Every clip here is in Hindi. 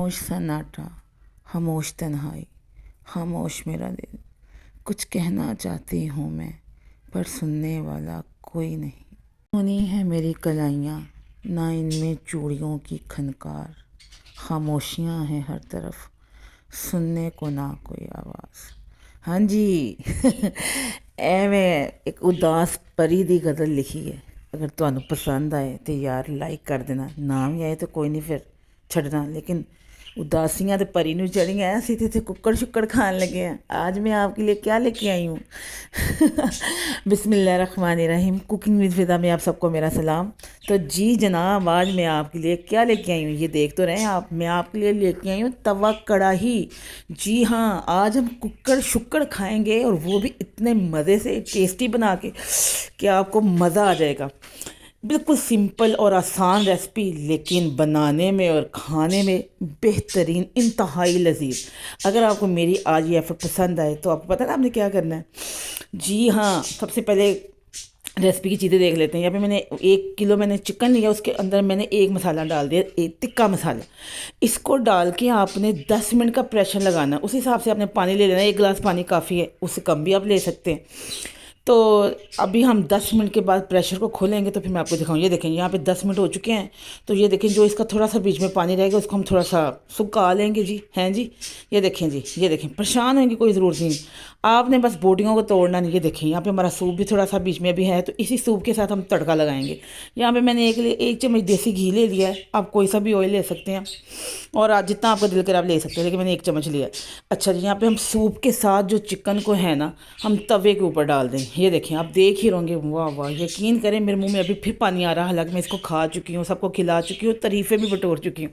खामोश सन्नाटा, खामोश तन्हाई, खामोश मेरा दिल। कुछ कहना चाहती हूँ मैं, पर सुनने वाला कोई नहीं। सुनी है मेरी कलाइयाँ, ना इनमें चूड़ियों की खनकार। खामोशियाँ हैं हर तरफ, सुनने को ना कोई आवाज़। हाँ जी मैं एक उदास परी दी गज़ल लिखी है। अगर ਤੁਹਾਨੂੰ पसंद आए तो यार लाइक कर देना, ना भी आए तो कोई नहीं फिर छड़ना। लेकिन उदासियाँ तो परी नूं चढ़ियां, असीं ते कुक्कड़ शुक्कड़ खान लगे हैं। आज मैं आपके लिए क्या लेके आई हूँ बिस्मिल्लाहिर्रहमानिर्रहीम। कुकिंग विद फिदा में आप सबको मेरा सलाम। तो जी जनाब, आज मैं आपके लिए क्या लेके आई हूँ ये देख तो रहे हैं आप। मैं आपके लिए लेके आई हूँ तवा कढ़ाई। जी हाँ, आज हम कुक्कड़ शुक्कड़ खाएंगे, और वो भी इतने मज़े से टेस्टी बना के कि आपको मज़ा आ जाएगा। बिल्कुल सिंपल और आसान रेसिपी, लेकिन बनाने में और खाने में बेहतरीन, इंतहाई लजीज। अगर आपको मेरी आज ये एफर्ट पसंद आए तो आपको पता है ना आपने क्या करना है। जी हाँ, सबसे पहले रेसिपी की चीज़ें देख लेते हैं। यहाँ पे मैंने 1 किलो मैंने चिकन लिया, उसके अंदर मैंने एक मसाला डाल दिया, एक तिक्का मसाला। इसको डाल के आपने 10 मिनट का प्रेशर लगाना। उस हिसाब से आपने पानी ले लेना, 1 गिलास पानी काफ़ी है, उससे कम भी आप ले सकते हैं। तो अभी हम 10 मिनट के बाद प्रेशर को खोलेंगे तो फिर मैं आपको दिखाऊँ। ये देखें, यहाँ पे 10 मिनट हो चुके हैं। तो ये देखें, जो इसका थोड़ा सा बीच में पानी रहेगा उसको हम थोड़ा सा सुखा लेंगे जी। हैं जी, ये देखें जी, ये देखें, परेशान होने की कोई ज़रूरत नहीं। आपने बस बोटियों को तोड़ना नहीं। ये देखें, यहाँ पे हमारा सूप भी थोड़ा सा बीच में भी है, तो इसी सूप के साथ हम तड़का लगाएंगे। यहाँ पे मैंने एक चम्मच देसी घी ले लिया है, आप कोई सा भी ऑयल ले सकते हैं, और आज जितना आपका दिल करे आप ले सकते हैं, लेकिन मैंने 1 चम्मच लिया है। अच्छा जी, यहाँ पे हम सूप के साथ जो चिकन को है ना, हम तवे के ऊपर डाल दें। ये देखें, आप देख ही रहोगे, वाह वाह, यकीन करें मेरे मुंह में अभी फिर पानी आ रहा है। हालांकि मैं इसको खा चुकी हूँ, सबको खिला चुकी हूँ, तारीफ़ें भी बटोर चुकी हूँ।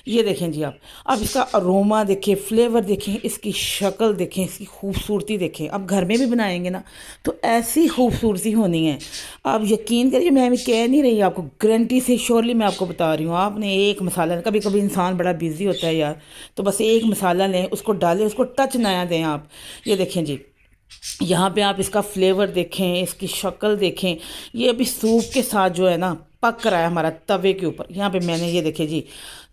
ये देखें जी आप, अब इसका अरोमा देखें, फ्लेवर देखें, इसकी शक्ल देखें, इसकी खूबसूरती देखें। अब घर में भी बनाएंगे ना तो ऐसी खूबसूरती होनी है। आप यकीन करिए, मैं भी कह नहीं रही आपको, गारंटी से श्योरली मैं आपको बता रही हूँ। आपने एक मसाला, कभी कभी इंसान बड़ा बिजी होता है यार, तो बस एक मसाला लें, उसको डालें, उसको टच नया दें आप। ये देखें जी, यहाँ पे आप इसका फ्लेवर देखें, इसकी शक्ल देखें। ये अभी सूप के साथ जो है ना पक रहा है हमारा तवे के ऊपर। यहाँ पे मैंने ये देखे जी,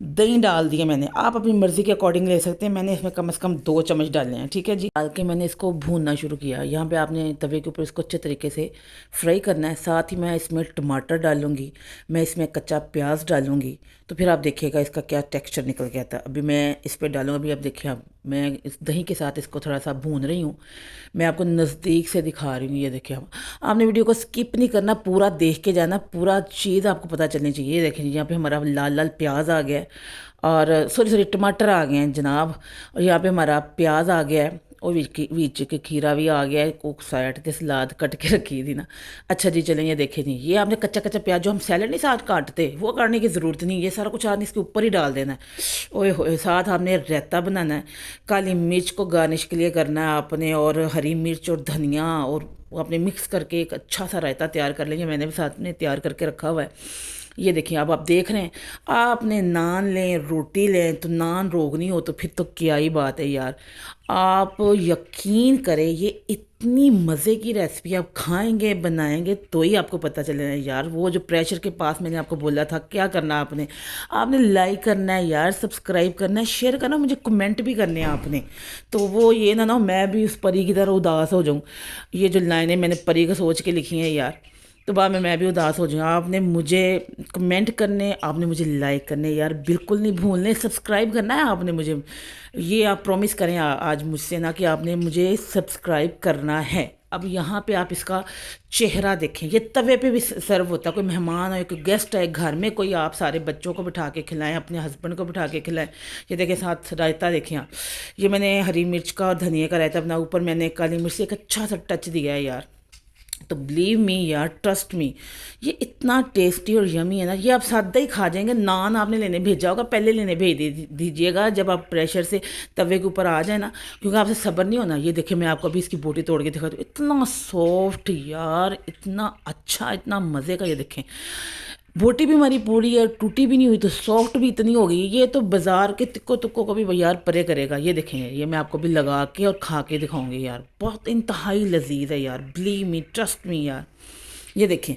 दही डाल दिया मैंने, आप अपनी मर्ज़ी के अकॉर्डिंग ले सकते हैं। मैंने इसमें कम से कम 2 चम्मच डाले हैं, ठीक है जी। डाल के मैंने इसको भूनना शुरू किया। यहाँ पे आपने तवे के ऊपर इसको अच्छे तरीके से फ्राई करना है। साथ ही मैं इसमें टमाटर डालूँगी, मैं इसमें कच्चा प्याज डालूँगी, तो फिर आप देखिएगा इसका क्या टेक्सचर निकल के आता है। अभी मैं इस पर डालूँगा। अभी आप देखिए, आप मैं इस दही के साथ इसको थोड़ा सा भून रही हूँ। मैं आपको नज़दीक से दिखा रही हूँ। ये देखिए, आप आपने वीडियो को स्किप नहीं करना, पूरा देख के जाना, पूरा चीज़ आपको पता चलनी चाहिए। ये देखें, यहाँ पे हमारा लाल लाल प्याज आ गया है, और सॉरी टमाटर आ गए हैं जनाब, और यहाँ पे हमारा प्याज आ गया है, और बीच के खीरा भी आ गया है। कोक साइड के सलाद कट के रखी थी ना। अच्छा जी, चलें, ये देखें जी, ये आपने कच्चा कच्चा प्याज जो हम सैलड नहीं साथ काटते, वो काटने की ज़रूरत नहीं, ये सारा कुछ आपने इसके ऊपर ही डाल देना है। ओए होए, साथ आपने रायता बनाना है। काली मिर्च को गार्निश के लिए करना है आपने, और हरी मिर्च और धनिया, और वो आपने मिक्स करके एक अच्छा सा रायता तैयार कर लेंगे। मैंने भी साथ में तैयार करके रखा हुआ है। ये देखिए, अब आप देख रहे हैं, आपने नान लें, रोटी लें, तो नान रोगनी हो तो फिर तो क्या ही बात है यार। आप यकीन करें, ये इतनी मज़े की रेसिपी आप खाएंगे बनाएंगे तो ही आपको पता चलेगा यार। वो जो प्रेशर के पास मैंने आपको बोला था, क्या करना है आपने, आपने लाइक करना है यार, सब्सक्राइब करना है, शेयर करना, मुझे कमेंट भी करने हैं आपने। तो वो ये ना मैं भी उस परी की तरह उदास हो जाऊँ। ये जो लाइनें मैंने परी को सोच के लिखी हैं यार, तो बाद में मैं भी उदास हो जाऊँ। आपने मुझे कमेंट करने, आपने मुझे लाइक करने यार, बिल्कुल नहीं भूलने। सब्सक्राइब करना है आपने मुझे, ये आप प्रॉमिस करें आज मुझसे ना, कि आपने मुझे सब्सक्राइब करना है। अब यहाँ पे आप इसका चेहरा देखें, ये तवे पे भी सर्व होता है। कोई मेहमान आए, कोई गेस्ट आए घर में, कोई आप सारे बच्चों को बिठा के खिलाएं, अपने हस्बैंड को बिठा के खिलाएं। ये देखें, साथ रायता देखें आप, ये मैंने हरी मिर्च का और धनिया का रायता बना, ऊपर मैंने काली मिर्च से एक अच्छा सा टच दिया है यार। तो बिलीव मी यार, ट्रस्ट मी, ये इतना टेस्टी और यमी है ना, ये आप सादा ही खा जाएंगे। नान आपने लेने भेजा होगा, पहले लेने भेज दीजिएगा जब आप प्रेशर से तवे के ऊपर आ जाए ना, क्योंकि आपसे सब्र नहीं होना। ये देखिए, मैं आपको अभी इसकी बोटी तोड़ के दिखा दूँ, इतना सॉफ्ट यार, इतना अच्छा, इतना मज़े का। ये देखें, बोटी भी हमारी पूरी है, टूटी भी नहीं हुई, तो सॉफ्ट भी इतनी हो गई। ये तो बाज़ार के तिक्को तुक्को को भी यार परे करेगा। ये देखें, ये मैं आपको भी लगा के और खा के दिखाऊंगी यार, बहुत इंतहाई लजीज है यार, बिलीव मी, ट्रस्ट मी यार। ये देखें,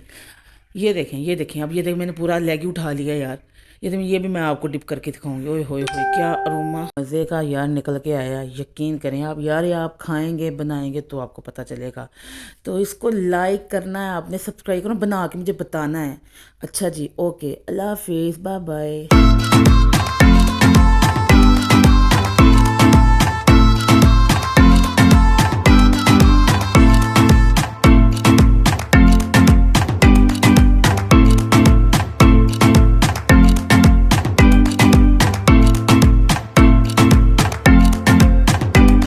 ये देखें, अब ये देखें, मैंने पूरा लेग ही उठा लिया यार। ये भी मैं आपको डिप करके दिखाऊंगी। ओए होए होए, क्या अरोमा मज़े का यार निकल के आया, यकीन करें आप यार, ये आप खाएंगे बनाएंगे तो आपको पता चलेगा। तो इसको लाइक करना है आपने, सब्सक्राइब करना, बना के मुझे बताना है। अच्छा जी, ओके, अल्लाह हाफिज़, बाय बाय।